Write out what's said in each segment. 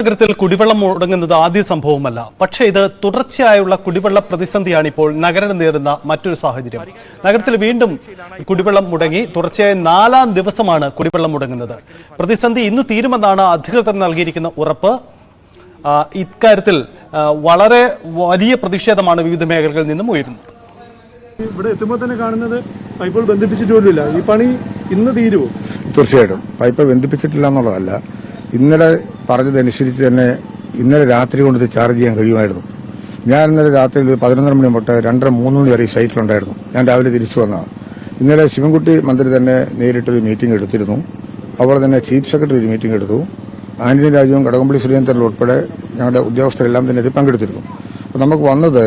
നഗരത്തിൽ കുടിവെള്ളം മുടങ്ങുന്നത് ആദ്യ സംഭവമല്ല. പക്ഷേ ഇത് തുടർച്ചയായുള്ള കുടിവെള്ള പ്രതിസന്ധിയാണ് ഇപ്പോൾ നഗരം നേരിടുന്ന മറ്റൊരു സാഹചര്യം. നഗരത്തിൽ വീണ്ടും കുടിവെള്ളം മുടങ്ങി തുടർച്ചയായ 4ാം ദിവസമാണ് കുടിവെള്ളം മുടങ്ങുന്നത്. പ്രതിസന്ധി ഇന്ന് തീരുമെന്നാണ് അധികൃതർ നൽകിയിരിക്കുന്ന ഉറപ്പ്. ഇക്കാര്യത്തിൽ വളരെ വലിയ പ്രതിഷേധമാണ് വിവിധ മേഖലകളിൽ നിന്നും ഉയരുന്നത്. ഇവിടെ എത്തുമ്പോൾ തന്നെ കാണുന്നത് പൈപ്പുകൾ ബന്ധിപ്പിച്ചിട്ടില്ല. ഈ പണി ഇന്ന് തീരുമോ? തീർച്ചയായിട്ടും പൈപ്പ് ബന്ധിപ്പിച്ചിട്ടില്ല എന്നുള്ളതല്ല, ഇന്നലെ പറഞ്ഞതനുസരിച്ച് തന്നെ ഇന്നലെ രാത്രി കൊണ്ട് ഇത് ചാർജ് ചെയ്യാൻ കഴിയുമായിരുന്നു. ഞാൻ ഇന്നലെ രാത്രി 11 മണി തൊട്ട് 2:30-3 മണി വരെ ഈ സൈറ്റിലുണ്ടായിരുന്നു. ഞാൻ രാവിലെ തിരിച്ചു വന്നതാണ്. ഇന്നലെ ശിവൻകുട്ടി മന്ത്രി തന്നെ നേരിട്ടൊരു മീറ്റിംഗ് എടുത്തിരുന്നു. അതുപോലെ തന്നെ ചീഫ് സെക്രട്ടറി ഒരു മീറ്റിംഗ് എടുത്തു. ആന്റണി രാജുവും കടകംപള്ളി സുരേന്ദ്രൻ ഉൾപ്പെടെ ഞങ്ങളുടെ ഉദ്യോഗസ്ഥരെല്ലാം തന്നെ ഇത് പങ്കെടുത്തിരുന്നു. അപ്പോൾ നമുക്ക് വന്നത്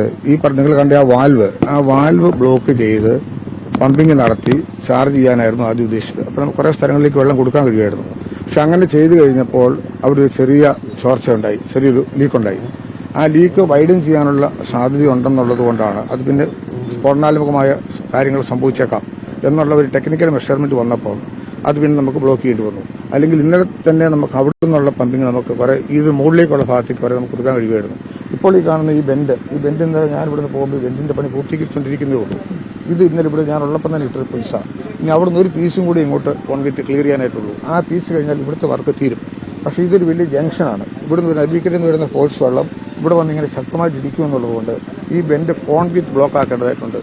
നിങ്ങൾ കണ്ട ആ വാൽവ് ബ്ലോക്ക് ചെയ്ത് പമ്പിങ് നടത്തി ചാർജ് ചെയ്യാനായിരുന്നു ആദ്യം ഉദ്ദേശിച്ചത്. അപ്പോൾ നമുക്ക് കുറേ സ്ഥലങ്ങളിലേക്ക് വെള്ളം കൊടുക്കാൻ കഴിയുമായിരുന്നു. പക്ഷെ അങ്ങനെ ചെയ്തു കഴിഞ്ഞപ്പോൾ അവിടെ ഒരു ചെറിയ ചോർച്ച ഉണ്ടായി, ചെറിയൊരു ലീക്കുണ്ടായി. ആ ലീക്ക് വൈഡൻ ചെയ്യാനുള്ള സാധ്യത ഉണ്ടെന്നുള്ളത് കൊണ്ടാണ് അത് പിന്നെ സ്ഫോടനാത്മകമായ കാര്യങ്ങൾ സംഭവിച്ചേക്കാം എന്നുള്ള ഒരു ടെക്നിക്കൽ മെഷർമെന്റ് വന്നപ്പോൾ അത് പിന്നെ നമുക്ക് ബ്ലോക്ക് ചെയ്യേണ്ടി വന്നു. അല്ലെങ്കിൽ ഇന്നലെ തന്നെ നമുക്ക് അവിടെ നിന്നുള്ള പമ്പിങ് നമുക്ക് കുറെ ഇത് മുകളിലേക്കുള്ള ഭാഗത്തേക്ക് വരെ നമുക്ക് കൊടുക്കാൻ കഴിയുമായിരുന്നു. ഇപ്പോൾ ഈ കാണുന്ന ഈ ബെൻഡിന്റെ ഞാൻ ഇവിടുന്ന് പോകുമ്പോൾ ബെൻഡിന്റെ പണി പൂർത്തീകരിച്ചുകൊണ്ടിരിക്കുന്നേ ഉള്ളൂ. ഇത് ഇന്നലെ ഇവിടെ ഞാൻ ഉള്ളപ്പോൾ തന്നെ ഇട്ടൊരു പൈസ. ഇനി അവിടുന്ന് ഒരു പീസും കൂടി ഇങ്ങോട്ട് കോൺക്രീറ്റ് ക്ലിയർ ചെയ്യാനായിട്ടുള്ളൂ. ആ പീസ് കഴിഞ്ഞാൽ ഇവിടുത്തെ വർക്ക് തീരും. പക്ഷേ ഇതൊരു വലിയ ജംഗ്ഷനാണ്. ഇവിടുന്ന് അരുവിക്കരയിൽ നിന്ന് വരുന്ന ഫോഴ്സ് വെള്ളം ഇവിടെ വന്ന് ഇങ്ങനെ ശക്തമായിട്ട് ഇരിക്കുമെന്നുള്ളതുകൊണ്ട് ഈ ബെൻഡ് കോൺക്രീറ്റ് ബ്ലോക്ക് ആക്കേണ്ടതായിട്ടുണ്ട്.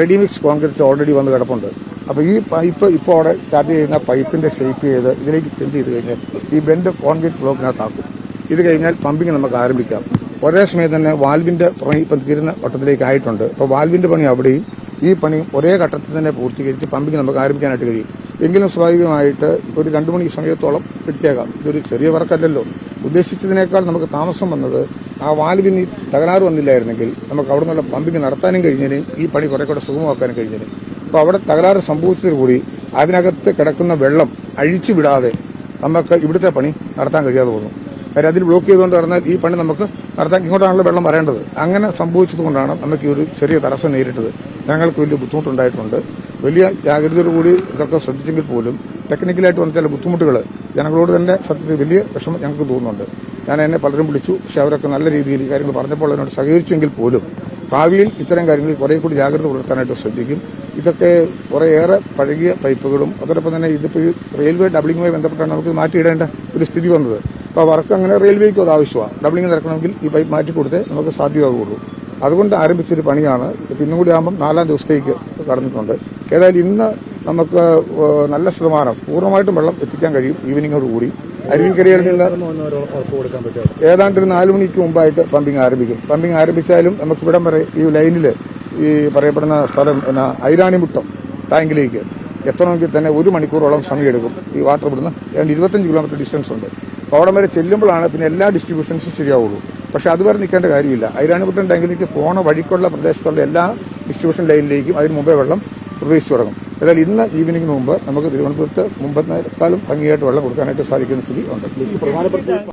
റെഡിമിക്സ് കോൺക്രീറ്റ് ഓൾറെഡി വന്ന് കിടപ്പുണ്ട്. അപ്പോൾ ഈ പൈപ്പ് ഇപ്പോൾ അവിടെ ടാപ്പ് ചെയ്യുന്ന പൈപ്പിന്റെ ഷേപ്പ് ചെയ്ത് ഇതിലേക്ക് ചെന്ത് ചെയ്ത് കഴിഞ്ഞാൽ ഈ ബെൻഡ് കോൺക്രീറ്റ് ബ്ലോക്കിനകത്താക്കും. ഇത് കഴിഞ്ഞാൽ പമ്പിങ് നമുക്ക് ആരംഭിക്കാം. ഒരേ സമയം തന്നെ വാൽവിന്റെ പണി ഇപ്പം തീരുന്ന വട്ടത്തിലേക്ക് ആയിട്ടുണ്ട്. അപ്പോൾ വാൽവിന്റെ പണി അവിടെയും ഈ പണിയും ഒരേ ഘട്ടത്തിൽ തന്നെ പൂർത്തീകരിച്ച് പമ്പിങ് നമുക്ക് ആരംഭിക്കാനായിട്ട് കഴിയും. എങ്കിലും സ്വാഭാവികമായിട്ട് ഒരു 2 മണി സമയത്തോളം കിട്ടിയേക്കാം. ഇതൊരു ചെറിയ വർക്കല്ലല്ലോ. ഉദ്ദേശിച്ചതിനേക്കാൾ നമുക്ക് താമസം വന്നത് ആ വാൽവിന് തകരാറ് വന്നില്ലായിരുന്നെങ്കിൽ നമുക്ക് അവിടെ നിന്നുള്ള പമ്പിങ് നടത്താനും കഴിഞ്ഞതിന് ഈ പണി കുറെ കൂടെ സുഗമമാക്കാനും കഴിഞ്ഞതിന്. അപ്പോൾ അവിടെ തകരാറ് സംഭവിച്ചതോടുകൂടി അതിനകത്ത് കിടക്കുന്ന വെള്ളം അഴിച്ചു വിടാതെ നമുക്ക് ഇവിടുത്തെ പണി നടത്താൻ കഴിയാതെ പോകുന്നു. കാര്യം അതിൽ ബ്ലോക്ക് ചെയ്തുകൊണ്ട് പറഞ്ഞാൽ ഈ പണി നമുക്ക് നടത്താൻ ഇങ്ങോട്ടാണല്ലോ വെള്ളം വരേണ്ടത്. അങ്ങനെ സംഭവിച്ചതുകൊണ്ടാണ് നമുക്ക് ഈ ഒരു ചെറിയ തടസ്സം നേരിട്ടത്. ഞങ്ങൾക്ക് വലിയ ബുദ്ധിമുട്ടുണ്ടായിട്ടുണ്ട്. വലിയ ജാഗ്രതയോടുകൂടി ഇതൊക്കെ ശ്രദ്ധിച്ചെങ്കിൽ പോലും ടെക്നിക്കലായിട്ട് വന്ന ചില ബുദ്ധിമുട്ടുകൾ ജനങ്ങളോട് തന്നെ സത്യത്തിൽ വലിയ വിഷമം ഞങ്ങൾക്ക് തോന്നുന്നുണ്ട്. ഞാൻ എന്നെ പലരും വിളിച്ചു, പക്ഷെ അവരൊക്കെ നല്ല രീതിയിൽ ഈ കാര്യങ്ങൾ പറഞ്ഞപ്പോൾ അതിനോട് സഹകരിച്ചെങ്കിൽ പോലും ഭാവിയിൽ ഇത്തരം കാര്യങ്ങളിൽ കുറെ കൂടി ജാഗ്രത പുലർത്താനായിട്ട് ശ്രദ്ധിക്കും. ഇതൊക്കെ കുറേയേറെ പഴകിയ പൈപ്പുകളും അതോടൊപ്പം തന്നെ ഇതിപ്പോൾ ഈ റെയിൽവേ ഡബിളിങ്ങുമായി ബന്ധപ്പെട്ടാണ് നമുക്ക് മാറ്റിയിടേണ്ട ഒരു സ്ഥിതി വന്നത്. അപ്പോൾ വർക്ക് അങ്ങനെ റെയിൽവേക്കും അത് ആവശ്യമാണ്. ഡബിളിംഗ് നടക്കണമെങ്കിൽ ഈ പൈപ്പ് മാറ്റി കൊടുത്തേ നമുക്ക് സാധ്യമാകുള്ളൂ. അതുകൊണ്ട് ആരംഭിച്ചൊരു പണിയാണ്. ഇന്നും കൂടി ആകുമ്പം 4ാം ദിവസത്തേക്ക് കടന്നിട്ടുണ്ട്. ഏതായാലും ഇന്ന് നമുക്ക് നല്ല ശതമാനം പൂർണ്ണമായിട്ടും വെള്ളം എത്തിക്കാൻ കഴിയും. ഈവനിങ്ങോടുകൂടി അരുവിക്കരയിൽ നിന്ന് ഏതാണ്ട് ഒരു 4 മണിക്ക് മുമ്പായിട്ട് പമ്പിംഗ് ആരംഭിക്കും. പമ്പിംഗ് ആരംഭിച്ചാലും നമുക്ക് ഇവിടം വരെ ഈ ലൈനിൽ ഈ പറയപ്പെടുന്ന സ്ഥലം ഐരാണിമുട്ടം ടാങ്കിലേക്ക് എത്തണമെങ്കിൽ തന്നെ 1 മണിക്കൂറോളം സമയമെടുക്കും. ഈ വാട്ടർ ഇവിടുന്ന് 25 കിലോമീറ്റർ ഡിസ്റ്റൻസ് ഉണ്ട്. അപ്പോൾ അവിടെ വരെ ചെല്ലുമ്പോഴാണ് പിന്നെ എല്ലാ ഡിസ്ട്രിബ്യൂഷൻസും ശരിയാവുള്ളൂ. പക്ഷെ അതുവരെ നിൽക്കേണ്ട കാര്യമില്ല. ഐരാണിമുട്ടം ടാങ്കിലേക്ക് പോണ വഴിക്കുള്ള പ്രദേശത്തുള്ള എല്ലാ ഡിസ്ട്രിബ്യൂഷൻ ലൈനിലേക്കും അതിന് മുമ്പേ വെള്ളം പ്രവേശിച്ചു തുടങ്ങും. എന്നാൽ ഇന്ന് ഈവനിങ്ങിന് മുമ്പ് നമുക്ക് തിരുവനന്തപുരത്ത് മുമ്പത്തേക്കാളും ഭംഗിയായിട്ട് വെള്ളം കൊടുക്കാനായിട്ട് സാധിക്കുന്ന സ്ഥിതി ഉണ്ട്.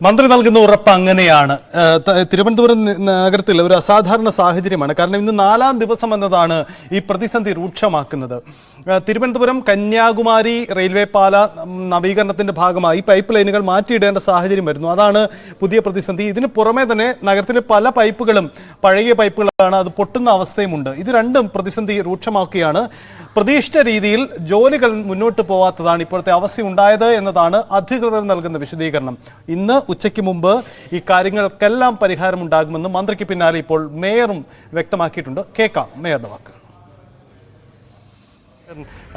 മന്ത്രി നൽകുന്ന ഉറപ്പ് അങ്ങനെയാണ്. തിരുവനന്തപുരം നഗരത്തിൽ ഒരു അസാധാരണ സാഹചര്യമാണ്. കാരണം ഇന്ന് 4ാം ദിവസം എന്നതാണ് ഈ പ്രതിസന്ധി രൂക്ഷമാക്കുന്നത്. തിരുവനന്തപുരം കന്യാകുമാരി റെയിൽവേ പാല നവീകരണത്തിന്റെ ഭാഗമായി പൈപ്പ് ലൈനുകൾ മാറ്റിയിടേണ്ട സാഹചര്യം വരുന്നു. അതാണ് പുതിയ പ്രതിസന്ധി. ഇതിന് പുറമെ തന്നെ നഗരത്തിലെ പല പൈപ്പുകളും പഴകിയ പൈപ്പുകളാണ്, അത് പൊട്ടുന്ന അവസ്ഥയുമുണ്ട്. ഇത് രണ്ടും പ്രതിസന്ധി രൂക്ഷമാക്കുകയാണ്. പ്രതീക്ഷിച്ച രീതിയിൽ ജോലികൾ മുന്നോട്ട് പോവാത്തതാണ് ഇപ്പോഴത്തെ അവസ്ഥയുണ്ടായത് എന്നതാണ് അധികൃതർ നൽകുന്ന വിശദീകരണം. ഇന്ന് ഉച്ചയ്ക്ക് മുമ്പ് ഈ കാര്യങ്ങൾക്കെല്ലാം പരിഹാരമുണ്ടാകുമെന്ന് മന്ത്രിക്ക് പിന്നാലെ ഇപ്പോൾ മേയറും വ്യക്തമാക്കിയിട്ടുണ്ട്. കേൾക്കാം മേയറുടെ വാക്ക്.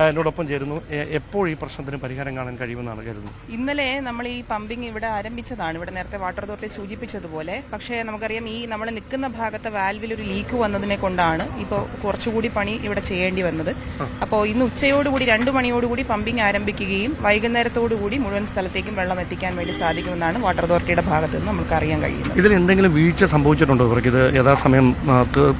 എന്നോടൊപ്പം ചേരുന്നു. എപ്പോൾ ഈ പ്രശ്നത്തിന് പരിഹാരം കാണാൻ കഴിയുമെന്നാണ് കരുതുന്നത്? ഇന്നലെ നമ്മൾ ഈ പമ്പിംഗ് ഇവിടെ ആരംഭിച്ചതാണ്. ഇവിടെ നേരത്തെ വാട്ടർ അതോറിറ്റി സൂചിപ്പിച്ചതുപോലെ. പക്ഷേ നമുക്കറിയാം ഈ നമ്മൾ നിൽക്കുന്ന ഭാഗത്തെ വാൽവിൽ ഒരു ലീക്ക് വന്നതിനെ കൊണ്ടാണ് ഇപ്പോൾ കുറച്ചുകൂടി പണി ഇവിടെ ചെയ്യേണ്ടി വന്നത്. അപ്പോൾ ഇന്ന് ഉച്ചയോടുകൂടി 2 മണിയോടുകൂടി പമ്പിംഗ് ആരംഭിക്കുകയും വൈകുന്നേരത്തോടുകൂടി മുഴുവൻ സ്ഥലത്തേക്കും വെള്ളം എത്തിക്കാൻ വേണ്ടി സാധിക്കുമെന്നാണ് വാട്ടർ അതോറിറ്റിയുടെ ഭാഗത്ത് നിന്ന് നമുക്ക് അറിയാൻ കഴിയുന്നത്. ഇതിൽ എന്തെങ്കിലും വീഴ്ച സംഭവിച്ചിട്ടുണ്ടോ? ഇവർക്ക് ഇത് യഥാസമയം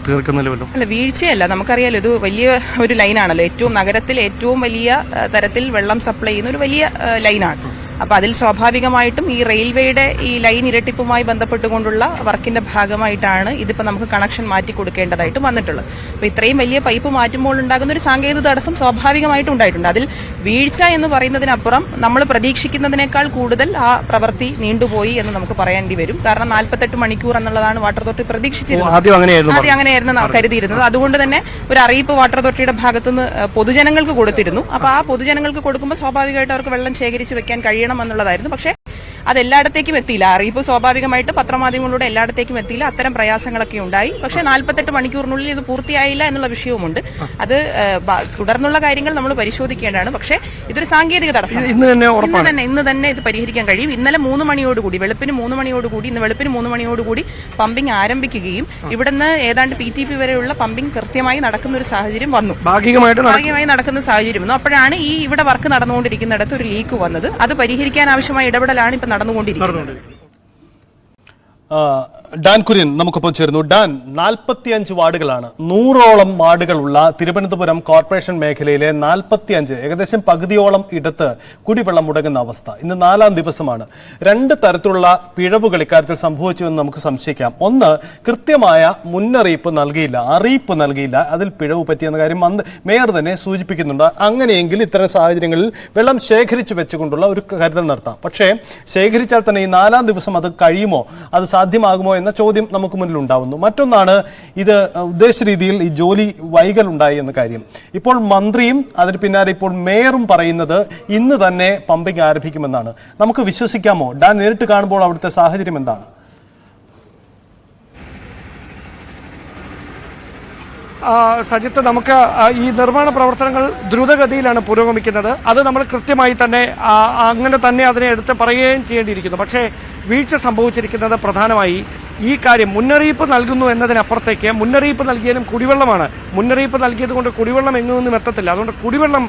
തീർക്കുന്നതിലും? അല്ല, വീഴ്ചയല്ല. നമുക്കറിയാലോ ഇത് വലിയ ഒരു ലൈനാണല്ലോ. നഗരത്തിൽ ഏറ്റവും വലിയ തരത്തിൽ വെള്ളം സപ്ലൈ ചെയ്യുന്ന ഒരു വലിയ ലൈനാണ്. അപ്പോൾ അതിൽ സ്വാഭാവികമായിട്ടും ഈ റെയിൽവേയുടെ ഈ ലൈൻ ഇരട്ടിപ്പുമായി ബന്ധപ്പെട്ടുകൊണ്ടുള്ള വർക്കിന്റെ ഭാഗമായിട്ടാണ് ഇതിപ്പോൾ നമുക്ക് കണക്ഷൻ മാറ്റി കൊടുക്കേണ്ടതായിട്ട് വന്നിട്ടുള്ളത്. അപ്പോൾ ഇത്രയും വലിയ പൈപ്പ് മാറ്റുമ്പോൾ ഉണ്ടാകുന്ന ഒരു സാങ്കേതിക തടസ്സം സ്വാഭാവികമായിട്ടും ഉണ്ടായിട്ടുണ്ട്. അതിൽ വീഴ്ച എന്ന് പറയുന്നതിനപ്പുറം നമ്മൾ പ്രതീക്ഷിക്കുന്നതിനേക്കാൾ കൂടുതൽ ആ പ്രവൃത്തി നീണ്ടുപോയി എന്ന് നമുക്ക് പറയേണ്ടി വരും. കാരണം 48 മണിക്കൂർ എന്നുള്ളതാണ് വാട്ടർ അതോറിറ്റി പ്രതീക്ഷിച്ചിരുന്നത്. ആദ്യം അങ്ങനെയായിരുന്നു കരുതിയിരുന്നത്. അതുകൊണ്ട് തന്നെ ഒരു അറിയിപ്പ് വാട്ടർ അതോറിറ്റിയുടെ ഭാഗത്തുനിന്ന് പൊതുജനങ്ങൾക്ക് കൊടുത്തിരുന്നു. അപ്പോൾ ആ പൊതുജനങ്ങൾക്ക് കൊടുക്കുമ്പോൾ സ്വാഭാവികമായിട്ട് അവർക്ക് വെള്ളം ശേഖരിച്ച് വെക്കാൻ കഴിയണം എന്നുള്ളതായിരുന്നു. പക്ഷേ അത് എല്ലായിടത്തേക്കും എത്തിയില്ല. അറിയിപ്പ് സ്വാഭാവികമായിട്ട് പത്രമാധ്യമങ്ങളിലൂടെ എല്ലായിടത്തേക്കും എത്തിയില്ല. അത്തരം പ്രയാസങ്ങളൊക്കെ ഉണ്ടായി. പക്ഷേ 48 മണിക്കൂറിനുള്ളിൽ ഇത് പൂർത്തിയായില്ല എന്നുള്ള വിഷയവുമുണ്ട്. അത് തുടർന്നുള്ള കാര്യങ്ങൾ നമ്മൾ പരിശോധിക്കേണ്ടതാണ്. പക്ഷേ ഇതൊരു സാങ്കേതിക തടസ്സം. ഇന്ന് തന്നെ ഇത് പരിഹരിക്കാൻ കഴിയും. ഇന്നലെ 3 മണിയോടുകൂടി വെളുപ്പിന് 3 മണിയോടുകൂടി ഇന്ന് വെളുപ്പിന് 3 മണിയോടുകൂടി പമ്പിംഗ് ആരംഭിക്കുകയും ഇവിടുന്ന് ഏതാണ്ട് PTP വരെയുള്ള പമ്പിംഗ് കൃത്യമായി നടക്കുന്ന ഒരു സാഹചര്യം വന്നു. ഭാഗികമായി നടക്കുന്ന സാഹചര്യം വന്നു. അപ്പോഴാണ് ഈ ഇവിടെ വർക്ക് നടന്നുകൊണ്ടിരിക്കുന്നിടത്ത് ഒരു ലീക്ക് വന്നത്. അത് പരിഹരിക്കാൻ ആവശ്യമായ ഇടപെടലാണ് ഇപ്പൊ നടന്നുകൊണ്ടിരിക്കുന്നത്. ഡാൻ കുര്യൻ നമുക്കൊപ്പം ചേരുന്നു. ഡാൻ, 45 വാർഡുകളാണ്, 100ഓളം വാർഡുകളുള്ള തിരുവനന്തപുരം കോർപ്പറേഷൻ മേഖലയിലെ 45 ഏകദേശം പകുതിയോളം ഇടത്ത് കുടിവെള്ളം മുടങ്ങുന്ന അവസ്ഥ. ഇന്ന് 4ാം ദിവസമാണ്. 2 തരത്തിലുള്ള പിഴവുകൾ ഇക്കാര്യത്തിൽ സംഭവിച്ചുവെന്ന് നമുക്ക് സംശയിക്കാം. ഒന്ന്, കൃത്യമായ മുന്നറിയിപ്പ് നൽകിയില്ല, അറിയിപ്പ് നൽകിയില്ല, അതിൽ പിഴവ് പറ്റിയെന്ന കാര്യം മേയർ തന്നെ സൂചിപ്പിക്കുന്നുണ്ട്. അങ്ങനെയെങ്കിൽ ഇത്തരം സാഹചര്യങ്ങളിൽ വെള്ളം ശേഖരിച്ചു വെച്ചുകൊണ്ടുള്ള ഒരു കരുതൽ നടത്താം. പക്ഷേ ശേഖരിച്ചാൽ തന്നെ ഈ 4ാം ദിവസം അത് കഴിയുമോ, അത് സാധ്യമാകുമോ എന്ന ചോദ്യം നമുക്ക് മുന്നിൽ ഉണ്ടാവുന്നു. മറ്റൊന്നാണ്, ഇത് ഉദ്ദേശ രീതിയിൽ ഈ ജോലി വൈകൽ ഉണ്ടായി എന്ന കാര്യം. ഇപ്പോൾ മന്ത്രിയും അതിന് പിന്നാലെ ഇപ്പോൾ മേയറും പറയുന്നത് ഇന്ന് തന്നെ പമ്പിംഗ് ആരംഭിക്കുമെന്നാണ്. നമുക്ക് വിശ്വസിക്കാമോ? ഡാൻ, നേരിട്ട് കാണുമ്പോൾ അവിടുത്തെ സാഹചര്യം എന്താണ്? സജിത്ത്, നമുക്ക് ഈ നിർമ്മാണ പ്രവർത്തനങ്ങൾ ദ്രുതഗതിയിലാണ് പുരോഗമിക്കുന്നത്. അത് നമ്മൾ കൃത്യമായി തന്നെ അങ്ങനെ തന്നെ അതിനെ എടുത്ത് പറയുകയും ചെയ്യേണ്ടിയിരിക്കുന്നു. പക്ഷേ വീഴ്ച സംഭവിച്ചിരിക്കുന്നത് പ്രധാനമായി ഈ കാര്യം മുന്നറിയിപ്പ് നൽകുന്നു എന്നതിനപ്പുറത്തേക്ക്, മുന്നറിയിപ്പ് നൽകിയാലും കുടിവെള്ളമാണ്. മുന്നറിയിപ്പ് നൽകിയത് കൊണ്ട് കുടിവെള്ളം എങ്ങുമെന്നും എത്തത്തില്ല. അതുകൊണ്ട് കുടിവെള്ളം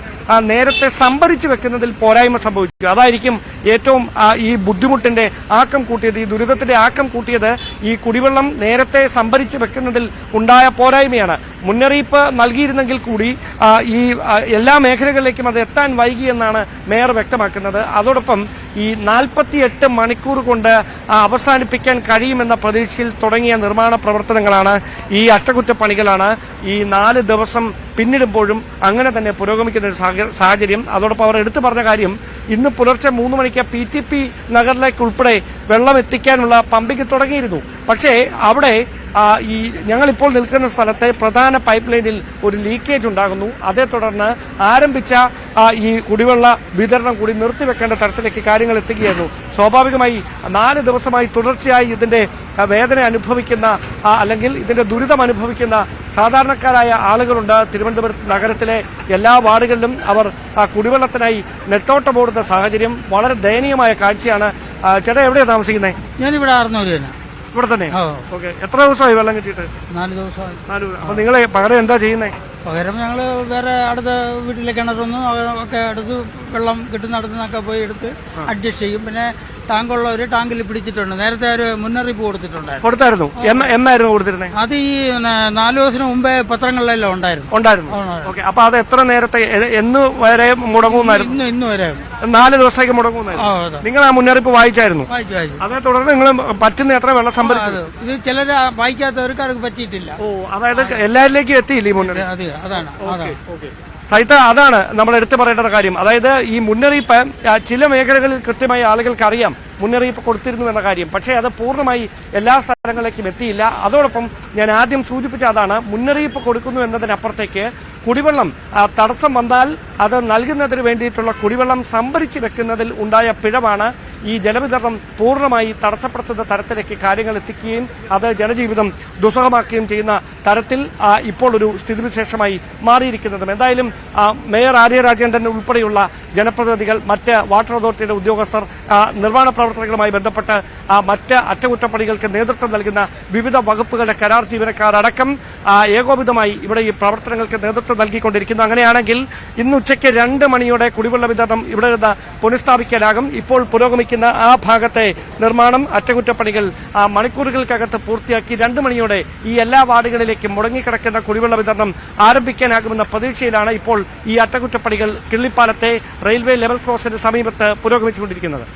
നേരത്തെ സംഭരിച്ചു വെക്കുന്നതിൽ പോരായ്മ സംഭവിച്ചു. അതായിരിക്കും ഏറ്റവും ഈ ബുദ്ധിമുട്ടിന്റെ ആക്കം കൂട്ടിയത്, ഈ ദുരിതത്തിന്റെ ആക്കം കൂട്ടിയത് ഈ കുടിവെള്ളം നേരത്തെ സംഭരിച്ചു വെക്കുന്നതിൽ ഉണ്ടായ പോരായ്മയാണ്. മുന്നറിയിപ്പ് നൽകിയിരുന്നെങ്കിൽ കൂടി ഈ എല്ലാ മേഖലകളിലേക്കും അത് എത്താൻ വൈകി എന്നാണ് മേയർ വ്യക്തമാക്കുന്നത്. അതോടൊപ്പം ഈ 48 മണിക്കൂർ കൊണ്ട് അവസാനിപ്പിക്കാൻ കഴിയുമെന്ന പ്രതീക്ഷയിൽ തുടങ്ങിയ നിർമ്മാണ പ്രവർത്തനങ്ങളാണ്, ഈ അറ്റകുറ്റപ്പണികളാണ് ഈ 4 ദിവസം പിന്നിടുമ്പോഴും അങ്ങനെ തന്നെ പുരോഗമിക്കുന്ന ഒരു സാഹചര്യം. അതോടൊപ്പം അവർ എടുത്തു പറഞ്ഞ കാര്യം, ഇന്ന് പുലർച്ചെ 3 മണിക്ക് PTP നഗറിലേക്ക് ഉൾപ്പെടെ വെള്ളം എത്തിക്കാനുള്ള പമ്പിംഗ് തുടങ്ങിയിരുന്നു. പക്ഷേ അവിടെ ഈ ഞങ്ങളിപ്പോൾ നിൽക്കുന്ന സ്ഥലത്തെ പ്രധാന പൈപ്പ് ലൈനിൽ ഒരു ലീക്കേജ് ഉണ്ടാകുന്നു. അതേ തുടർന്ന് ആരംഭിച്ച ഈ കുടിവെള്ള വിതരണം കൂടി നിർത്തിവെക്കേണ്ട തരത്തിലേക്ക് കാര്യങ്ങൾ എത്തുകയായിരുന്നു. സ്വാഭാവികമായി 4 ദിവസമായി തുടർച്ചയായി ഇതിന്റെ വേദന അനുഭവിക്കുന്ന അല്ലെങ്കിൽ ഇതിന്റെ ദുരിതം അനുഭവിക്കുന്ന സാധാരണക്കാരായ ആളുകളുണ്ട്. തിരുവനന്തപുരം നഗരത്തിലെ എല്ലാ വാർഡുകളിലും അവർ കുടിവെള്ളത്തിനായി നെട്ടോട്ടമോടുന്ന സാഹചര്യം വളരെ ദയനീയമായ കാഴ്ചയാണ്. ചേട്ടാ, എവിടെയാണ് താമസിക്കുന്നത്? ഞാനിവിടെ ആർന്നൂര് തന്നെ. ഇവിടെ തന്നെ? ഓക്കെ. എത്ര ദിവസമായി വെള്ളം കിട്ടിയിട്ട്? 4 ദിവസമായി. അപ്പൊ നിങ്ങളെ പകരം എന്താ ചെയ്യുന്നത്? പകരം ഞങ്ങൾ വേറെ അടുത്ത വീട്ടിലെ കിണറൊന്നും ഒക്കെ എടുത്ത് വെള്ളം കിട്ടുന്നിടത്തുനിന്നൊക്കെ പോയി എടുത്ത് അഡ്ജസ്റ്റ് ചെയ്യും. പിന്നെ ടാങ്കുള്ളവര് ടാങ്കിൽ പിടിച്ചിട്ടുണ്ട്. നേരത്തെ ഒരു മുന്നറിയിപ്പ് കൊടുത്തായിരുന്നു. എന്നായിരുന്നു കൊടുത്തിരുന്നത്? അത് ഈ 4 ദിവസത്തിന് മുമ്പേ പത്രങ്ങളിലെല്ലാം ഉണ്ടായിരുന്നു. അപ്പൊ അത് എത്ര നേരത്തെ, എന്ന് വരെ മുടങ്ങുന്നായിരുന്നു? ഇന്ന് വരെ 4 ദിവസത്തേക്ക് മുടങ്ങുന്നായിരുന്നു. നിങ്ങൾ ആ മുന്നറിയിപ്പ് വായിച്ചായിരുന്നു? അതേ തുടർന്ന് നിങ്ങൾ പറ്റുന്ന എത്ര വെള്ളം സംഭരിച്ചു? ഇത് ചിലര് വായിക്കാത്തവർക്ക് അത് പറ്റിയിട്ടില്ല. അതായത് എല്ലാവരിലേക്കും എത്തിയില്ല ഈ മുന്നറിയിപ്പ്. അതാണ്. സൈത്ത, അതാണ് നമ്മൾ എടുത്തു പറയേണ്ട കാര്യം. അതായത് ഈ മുന്നറിയിപ്പ് ചില മേഖലകളിൽ കൃത്യമായി ആളുകൾക്ക് അറിയാം മുന്നറിയിപ്പ് കൊടുത്തിരുന്നു എന്ന കാര്യം. പക്ഷേ അത് പൂർണ്ണമായി എല്ലാ സ്ഥലങ്ങളിലേക്കും എത്തിയില്ല. അതോടൊപ്പം ഞാൻ ആദ്യം സൂചിപ്പിച്ച അതാണ്, മുന്നറിയിപ്പ് കൊടുക്കുന്നു എന്നതിനപ്പുറത്തേക്ക് കുടിവെള്ളം തടസ്സം വന്നാൽ അത് നൽകുന്നതിന് വേണ്ടിയിട്ടുള്ള കുടിവെള്ളം സംഭരിച്ചു വെക്കുന്നതിൽ ഉണ്ടായ പിഴവാണ് ഈ ജലവിതരണം പൂർണ്ണമായി തടസ്സപ്പെടുത്തുന്ന തരത്തിലേക്ക് കാര്യങ്ങൾ എത്തിക്കുകയും അത് ജനജീവിതം ദുസ്സഹമാക്കുകയും ചെയ്യുന്ന തരത്തിൽ ഇപ്പോൾ ഒരു സ്ഥിതിവിശേഷമായി മാറിയിരിക്കുന്നതും. എന്തായാലും മേയർ ആര്യ രാജേന്ദ്രൻ ഉൾപ്പെടെയുള്ള ജനപ്രതിനിധികൾ, മറ്റ് വാട്ടർ അതോറിറ്റിയുടെ ഉദ്യോഗസ്ഥർ, നിർമ്മാണ പ്രവർത്തനങ്ങളുമായി ബന്ധപ്പെട്ട് മറ്റ് അറ്റകുറ്റപ്പണികൾക്ക് നേതൃത്വം നൽകുന്ന വിവിധ വകുപ്പുകളുടെ കരാർ ജീവനക്കാർ അടക്കം ഏകോപിതമായി ഇവിടെ ഈ പ്രവർത്തനങ്ങൾക്ക് നേതൃത്വം നൽകിക്കൊണ്ടിരിക്കുന്നു. അങ്ങനെയാണെങ്കിൽ ഇന്ന് ഉച്ചയ്ക്ക് 2 മണിയോടെ കുടിവെള്ള വിതരണം ഇവിടെ നിന്ന് പുനഃസ്ഥാപിക്കാനാകും. ഇപ്പോൾ പുരോഗമിക്കുന്ന ആ ഭാഗത്തെ നിർമ്മാണം അറ്റകുറ്റപ്പണികൾ മണിക്കൂറുകൾക്കകത്ത് പൂർത്തിയാക്കി 2 മണിയോടെ ഈ എല്ലാ വാർഡുകളിലേക്കും മുടങ്ങിക്കിടക്കുന്ന കുടിവെള്ള വിതരണം ആരംഭിക്കാനാകുമെന്ന പ്രതീക്ഷയിലാണ് ഇപ്പോൾ ഈ അറ്റകുറ്റപ്പണികൾ കിള്ളിപ്പാലത്തെ റെയിൽവേ ലെവൽ ക്രോസിന് സമീപത്ത് പുരോഗമിച്ചുകൊണ്ടിരിക്കുന്നത്.